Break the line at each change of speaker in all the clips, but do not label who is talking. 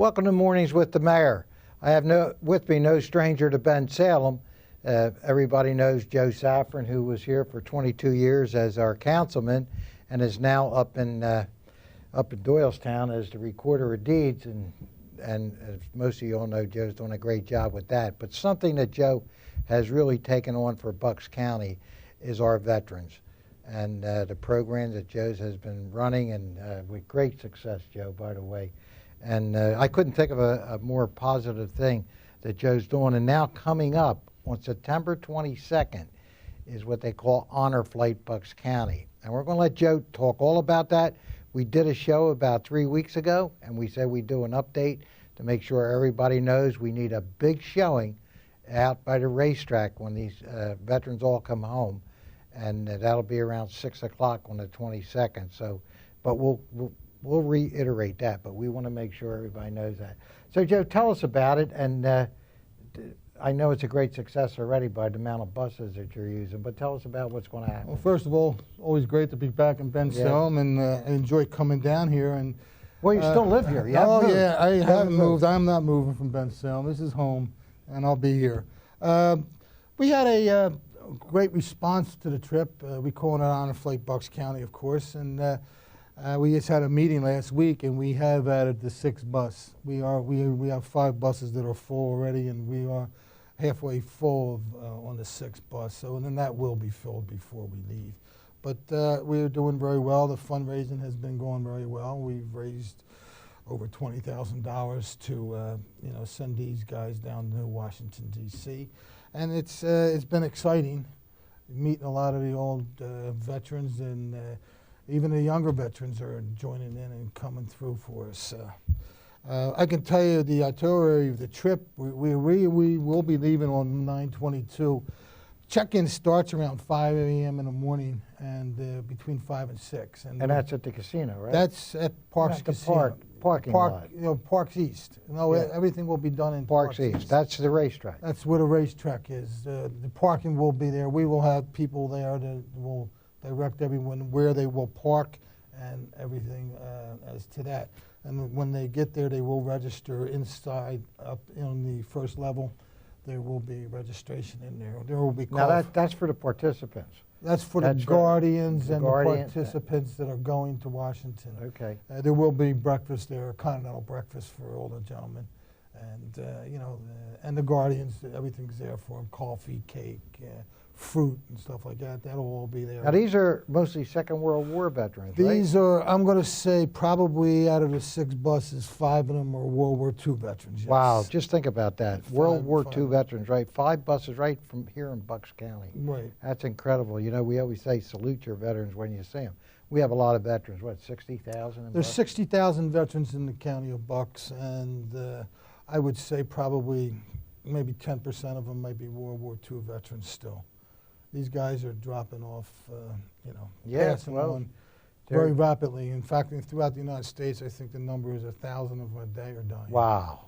Welcome to Mornings with the Mayor. I have with me no stranger to Bensalem. Everybody knows Joe Safran, who was here for 22 years as our councilman and is now up in Doylestown as the recorder of deeds. And as most of you all know, Joe's doing a great job with that. But something that Joe has really taken on for Bucks County is our veterans and the program that Joe's has been running, and with great success, Joe, by the way. And I couldn't think of a more positive thing that Joe's doing. And now coming up on September 22nd is what they call Honor Flight Bucks County. And we're going to let Joe talk all about that. We did a show about 3 weeks ago, and we said we'd do an update to make sure everybody knows we need a big showing out by the racetrack when these veterans all come home. And that'll be around 6 o'clock on the 22nd. So, but we'll reiterate that, but we want to make sure everybody knows that. So, Joe, tell us about it. And I know it's a great success already by the amount of buses that you're using, but tell us about what's going to happen.
Well, first of all, always great to be back in Bensalem, and I enjoy coming down here. And
well, you still live here.
Yeah, I haven't moved. I'm not moving from Bensalem. This is home, and I'll be here. We had a great response to the trip. We call it Honor Flight Bucks County, of course, and we just had a meeting last week, and we have added the 6th bus. We have 5 buses that are full already, and we are halfway full on the 6th bus. So, and then that will be filled before we leave. But we're doing very well. The fundraising has been going very well. We've raised over $20,000 to send these guys down to Washington, D.C. And it's been exciting, meeting a lot of the old veterans, and even the younger veterans are joining in and coming through for us. I can tell you the itinerary of the trip. We will be leaving on 9/22. Check-in starts around 5 a.m. in the morning, and between 5 and 6. And
that's at the casino, right?
That's at Parx Casino.
Parking lot.
Parx East. No, yeah. Everything will be done in
Parx East. That's the racetrack.
That's where the racetrack is. The parking will be there. We will have people there that will direct everyone where they will park and everything as to that. And when they get there, they will register inside up on the first level. There will be registration in there. There will be
now that's for the participants.
That's for the guardians and the participants that are going to Washington.
Okay.
There will be breakfast there, a continental breakfast for all the gentlemen, and and the guardians. Everything's there for them: coffee, cake, fruit, and stuff like that. That'll all be there.
Now these are mostly Second World War veterans, right?
These are, I'm going to say, probably out of the 6 buses, 5 of them are World War II veterans. Yes.
Wow, just think about that. World War II veterans, right? 5 buses right from here in Bucks County.
Right.
That's incredible. You know, we always say salute your veterans when you see them. We have a lot of veterans, what, 60,000?
There's 60,000 veterans in the county of Bucks, and I would say probably maybe 10% of them might be World War II veterans still. These guys are dropping off, passing on very rapidly. In fact, throughout the United States, I think the number is 1,000 of them a day are dying.
Wow.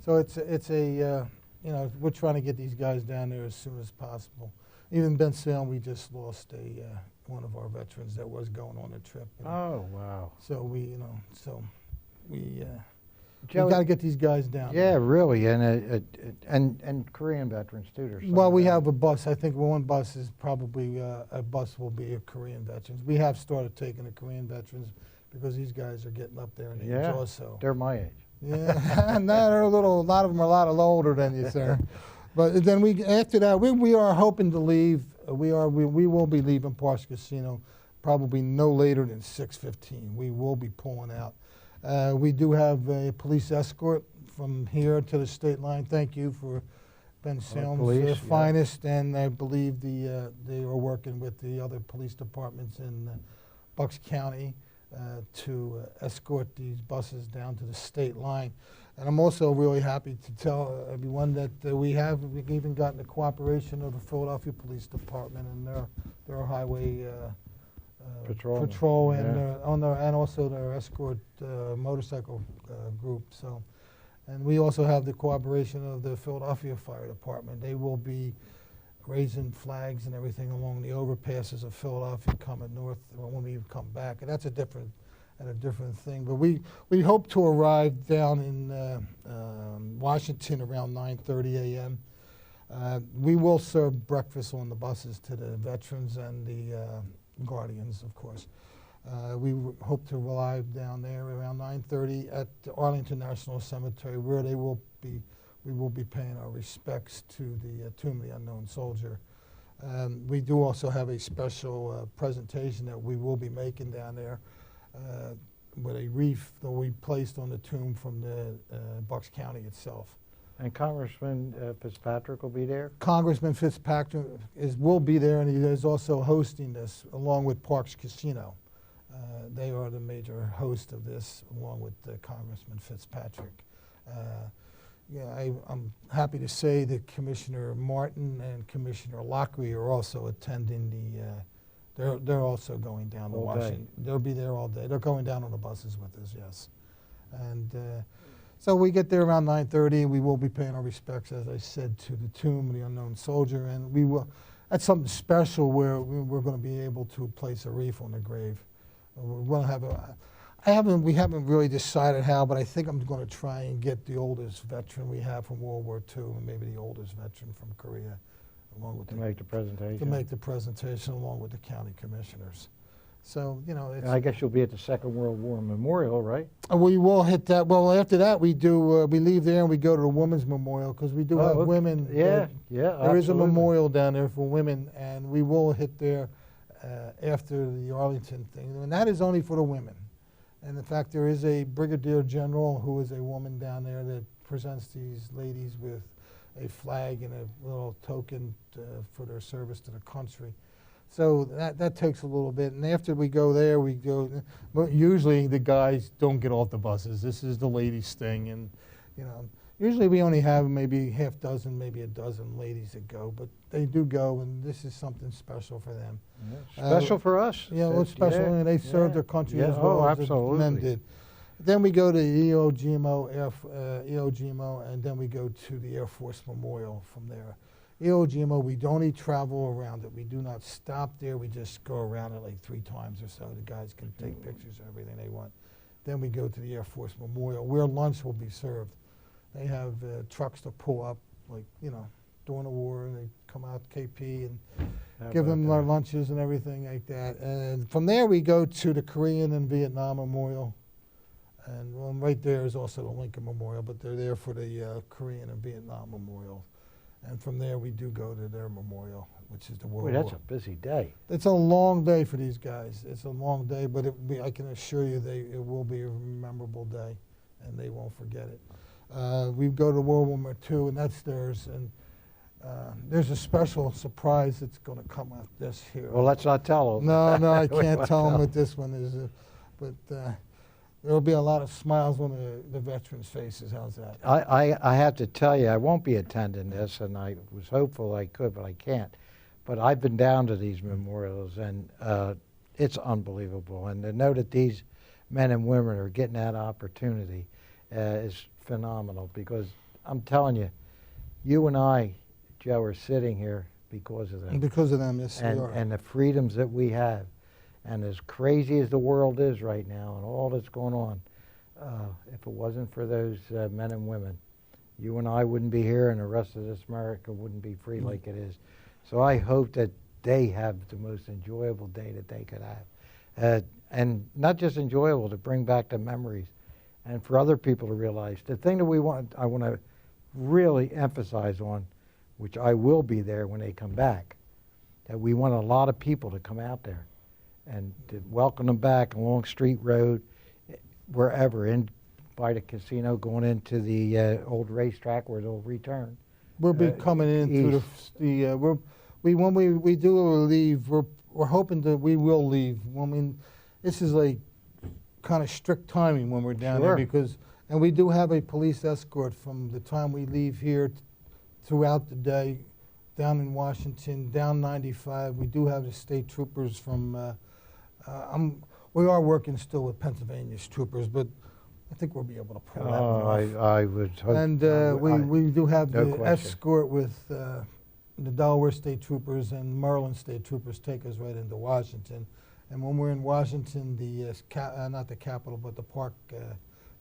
So it's we're trying to get these guys down there as soon as possible. Even Bensalem, we just lost one of our veterans that was going on the trip.
Oh, wow.
So we got to get these guys down.
Yeah, really, and Korean veterans too.
Well, we have a bus. I think one bus is probably a bus will be a Korean veterans. We have started taking the Korean veterans because these guys are getting up there in age also.
They're my age.
Yeah, no, they're a lot of them are a lot older than you, sir. But then after that, we are hoping to leave. We will be leaving Parx Casino probably no later than 6:15. We will be pulling out. We do have a police escort from here to the state line. Thank you for Bensalem's finest, and I believe they are working with the other police departments in Bucks County to escort these buses down to the state line. And I'm also really happy to tell everyone that we've even gotten the cooperation of the Philadelphia Police Department and their highway patrol and and also their escort motorcycle group. So, and we also have the cooperation of the Philadelphia Fire Department. They will be raising flags and everything along the overpasses of Philadelphia coming north when we come back, and that's a different at a different thing. But we hope to arrive down in Washington around 9:30 a.m. We will serve breakfast on the buses to the veterans and the guardians, of course. We hope to arrive down there around 9:30 at the Arlington National Cemetery, where we will be paying our respects to the Tomb of the Unknown Soldier. We do also have a special presentation that we will be making down there with a wreath that we placed on the tomb from the Bucks County itself.
And Congressman Fitzpatrick will be there?
Congressman Fitzpatrick will be there, and he is also hosting this along with Parx Casino. They are the major host of this, along with Congressman Fitzpatrick. I'm happy to say that Commissioner Martin and Commissioner Lockery are also attending they're also going down to Washington. They'll be there all day. They're going down on the buses with us, yes. And so we get there around 9:30, and we will be paying our respects, as I said, to the Tomb of the Unknown Soldier. And we will, that's something special where we're going to be able to place a wreath on the grave. We're going to have we haven't really decided how, but I think I'm going to try and get the oldest veteran we have from World War II, and maybe the oldest veteran from Korea, along with
to make the presentation.
To make the presentation along with the county commissioners. So, you know,
I guess you'll be at the Second World War Memorial, right?
We will hit that. Well, after that, we leave there and we go to the Women's Memorial, because we do have women.
Yeah,
there is a memorial down there for women, and we will hit there after the Arlington thing, and that is only for the women. And in fact, there is a brigadier general who is a woman down there that presents these ladies with a flag and a little token for their service to the country. So that takes a little bit. And after we go there, usually the guys don't get off the buses. This is the ladies' thing. And, you know, usually we only have maybe half dozen, maybe a dozen ladies that go, but they do go, and this is something special for them.
Yeah, special for us.
Yeah, well, special, and they served their country as well as the men did. Then we go to EOGMO, and then we go to the Air Force Memorial from there. EOGMO, we don't travel around it. We do not stop there. We just go around it like 3 times or so. The guys can take pictures of everything they want. Then we go to the Air Force Memorial, where lunch will be served. They have trucks to pull up, like, you know, during the war, and they come out KP and give them their lunches and everything like that. And from there, we go to the Korean and Vietnam Memorial. And well, right there is also the Lincoln Memorial, but they're there for the Korean and Vietnam Memorial. And from there, we do go to their memorial, which is the World War.
That's a busy day.
It's a long day for these guys. It's a long day, but I can assure you it will be a memorable day, and they won't forget it. We go to World War II, and that's theirs. And there's a special surprise that's going to come out this here.
Well, let's not tell them.
No, I can't tell them what this one is. But there will be a lot of smiles on the veterans' faces. How's that?
I have to tell you, I won't be attending this, and I was hopeful I could, but I can't. But I've been down to these memorials, and it's unbelievable. And to know that these men and women are getting that opportunity is phenomenal, because I'm telling you, you and I, Joe, are sitting here because of them.
Because of them, yes, we are.
And the freedoms that we have. And as crazy as the world is right now and all that's going on, if it wasn't for those men and women, you and I wouldn't be here, and the rest of this America wouldn't be free like it is. So I hope that they have the most enjoyable day that they could have. And not just enjoyable, to bring back the memories, and for other people to realize. The thing that I want to really emphasize on, which I will be there when they come back, that we want a lot of people to come out there and to welcome them back along Street Road, wherever, in by the casino, going into the old racetrack where they'll return.
We'll be coming in through when we do leave, we're hoping that we will leave. I mean, this is like kind of strict timing when we're down there, and we do have a police escort from the time we leave here throughout the day, down in Washington, down 95. We do have the state troopers from. We are working still with Pennsylvania's troopers, but I think we'll be able to pull that one off.
I would hope.
And we do have the escort with the Delaware State Troopers and Maryland State Troopers take us right into Washington. And when we're in Washington, not the Capitol, but the Park,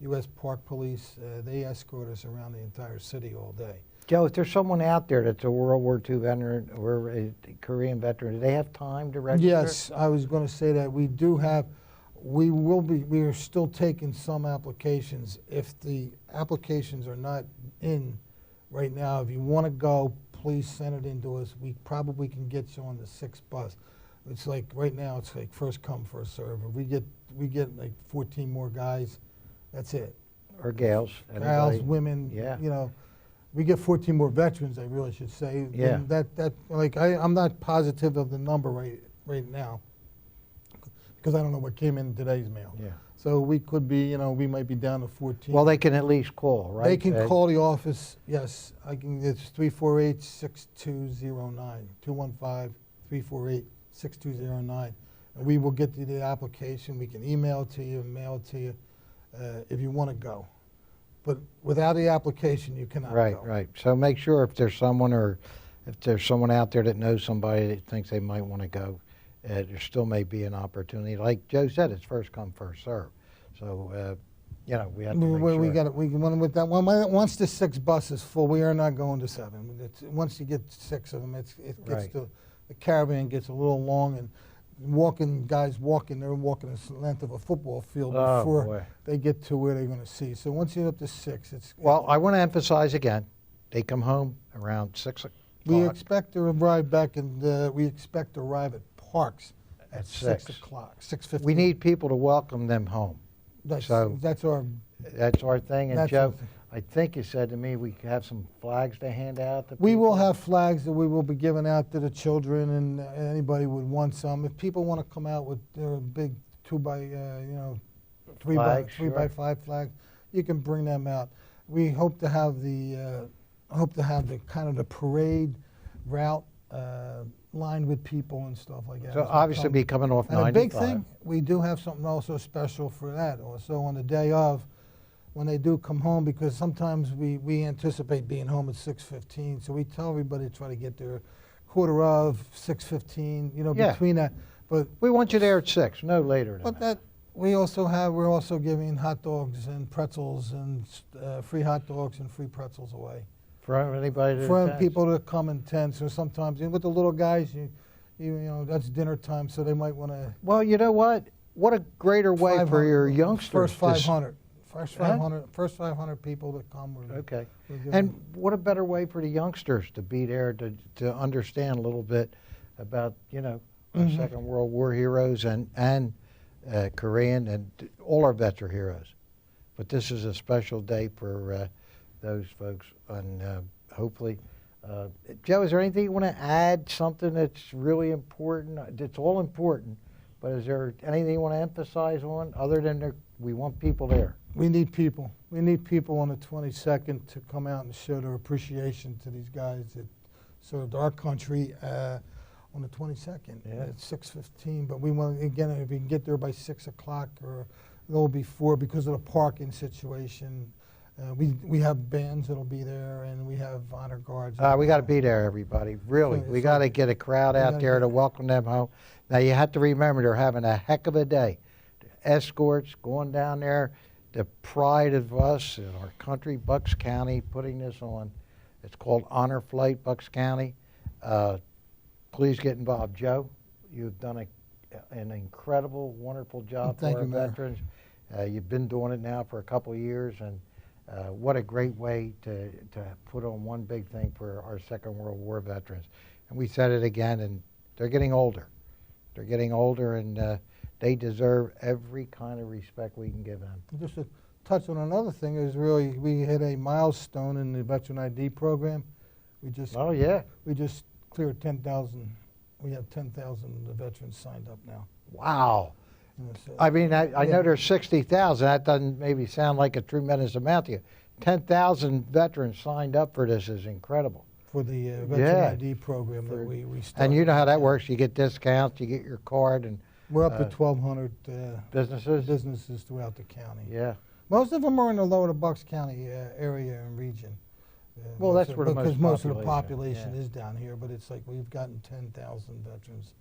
U.S. Park Police, they escort us around the entire city all day.
Joe, if there's someone out there that's a World War II veteran or a Korean veteran, do they have time to register?
Yes, I was going to say that we do have. We are still taking some applications. If the applications are not in right now, if you want to go, please send it in to us. We probably can get you on the 6th bus. It's like right now, it's like first come, first serve. If we get like 14 more guys, that's it.
Or gals.
Gals,
anybody.
women,
Yeah.
you know. We get 14 more veterans, I really should say.
Yeah.
And I'm not positive of the number right now, because I don't know what came in today's mail.
Yeah.
So we could be, we might be down to 14.
Well, they can at least call, right?
They can call the office, yes. It's 348-6209, 215-348-6209. And we will get you the application. We can email it to you, mail it to you, if you want to go. But without the application, you cannot
Right,
go.
right. So make sure if there's someone out there that knows somebody that thinks they might want to go, there still may be an opportunity. Like Joe said, it's first come, first serve. So, we have to make sure.
We got it. We can with that one. Once the 6 bus is full, we are not going to 7. Once you get 6 of them, it gets
Right.
the caravan gets a little long, and guys walking, they're walking the length of a football field before
boy.
they get to where they're going to see. So once you get up to 6, it's
Well, I want to emphasize again, they come home around 6 o'clock.
we expect to arrive back, and we expect to arrive at Parx
At
6
6.
o'clock, 6:15.
We need people to welcome them home.
that's
so-
that's our
That's our thing. And
That's
Joe,
our thing.
I think you said to me we have some flags to hand out to
We will
people.
have flags that we will be giving out to the children, and anybody would want some. If people want to come out with their big 2 by 3 by
Flags,
3 by
sure.
5 flag, you can bring them out. We hope to have the kind of the parade route lined with people and stuff like that.
So
as we
obviously
come.
be coming off
And a
95.
big thing, we do have something also special for that. Also on the day of, when they do come home, because sometimes we anticipate being home at 6:15, so we tell everybody to try to get there 6:15,
Yeah.
between that. But
We want you there at 6, no later than that.
we're also giving hot dogs and pretzels and free hot dogs and free pretzels away
For anybody to
for
attend.
people to come in tents. Or sometimes with the little guys, that's dinner time, so they might want to.
Well, you know what? What a greater way for your youngsters.
First
to s-
500. First
Huh?
500, first 500 people that come.
Okay.
we're giving-
And what a better way for the youngsters to be there to understand a little bit about, our
Mhm.
Second World War heroes and Korean and all our vets are heroes. But this is a special day for those folks. And hopefully, Joe, is there anything you want to add, something that's really important? It's all important, but is there anything you want to emphasize on other than we want people there?
We need people. We need people on the 22nd to come out and show their appreciation to these guys that served our country on the 22nd
Yeah.
at 6:15. But we want, again, if we can get there by 6 o'clock or a little before, because of the parking situation. We have bands that'll be there, and we have honor guards.
We got to be there, everybody. Really,
So-
we
so
got to get a crowd
we
out
gotta
there
get-
to welcome them home. Now you have to remember they're having a heck of a day. Escorts going down there, the pride of us in our country, Bucks County, putting this on. It's called Honor Flight, Bucks County. Please get involved, Joe. You've done an incredible, wonderful job
Thank
for our
you, Mayor.
veterans. You've been doing it now for a couple of years, and what a great way to put on one big thing for our Second World War veterans. And we said it again, and they're getting older. They're getting older, and they deserve every kind of respect we can give them.
Just to touch on another thing is really, we hit a milestone in the Veteran ID program. We just
Oh, yeah.
cleared 10,000. We have 10,000 veterans signed up now.
Wow.
And it's,
I mean, I know
yeah.
there's 60,000. That doesn't maybe sound like a tremendous amount to you. 10,000 veterans signed up for this is incredible.
For the Veteran
Yeah.
ID program that we started.
And you know how that works. You get discounts, you get your card, and
We're up to 1,200
businesses.
businesses throughout the county.
Yeah.
Most of them are in the lower Bucks County area and region.
Well, that's where the
because
most
most of the
population,
population
yeah.
is down here, but it's like we've gotten 10,000 veterans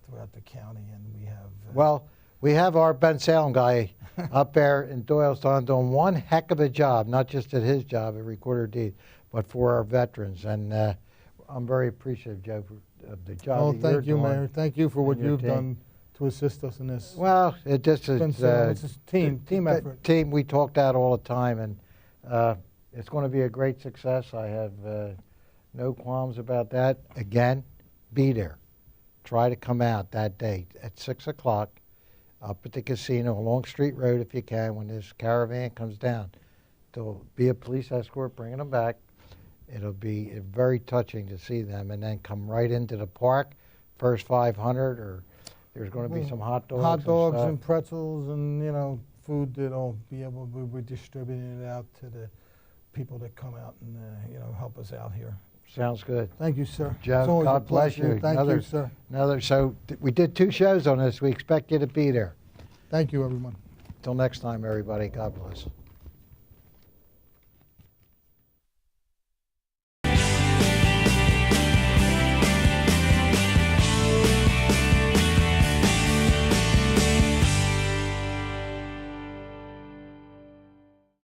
throughout the county, and we have.
Well, we have our Ben Salem guy up there in Doylestown doing one heck of a job, not just at his job at Recorder Deed, but for our veterans. And I'm very appreciative, Joe, of the job
Oh,
that you're
thank you,
doing.
Mayor. Thank you for what
and your
you've
team.
done to assist us in this.
Well, it just is.
Ben Salem, it's a team effort.
Team, we talk that all the time, and it's going to be a great success. I have no qualms about that. Again, be there. Try to come out that day at 6 o'clock up at the casino along Street Road if you can when this caravan comes down. There'll be a police escort bringing them back. It'll be very touching to see them, and then come right into the park, first 500, or there's going to be some hot dogs.
Hot dogs
and,
and pretzels and, you know, food that'll be able, we're distributing it out to the people that come out and, you know, help us out here.
Sounds good.
Thank you, sir.
Joe,
It's always
God
a
bless
pleasure.
you.
Thank you, sir.
We did 2 shows on this. We expect you to be there.
Thank you, everyone.
Till next time, everybody. God bless.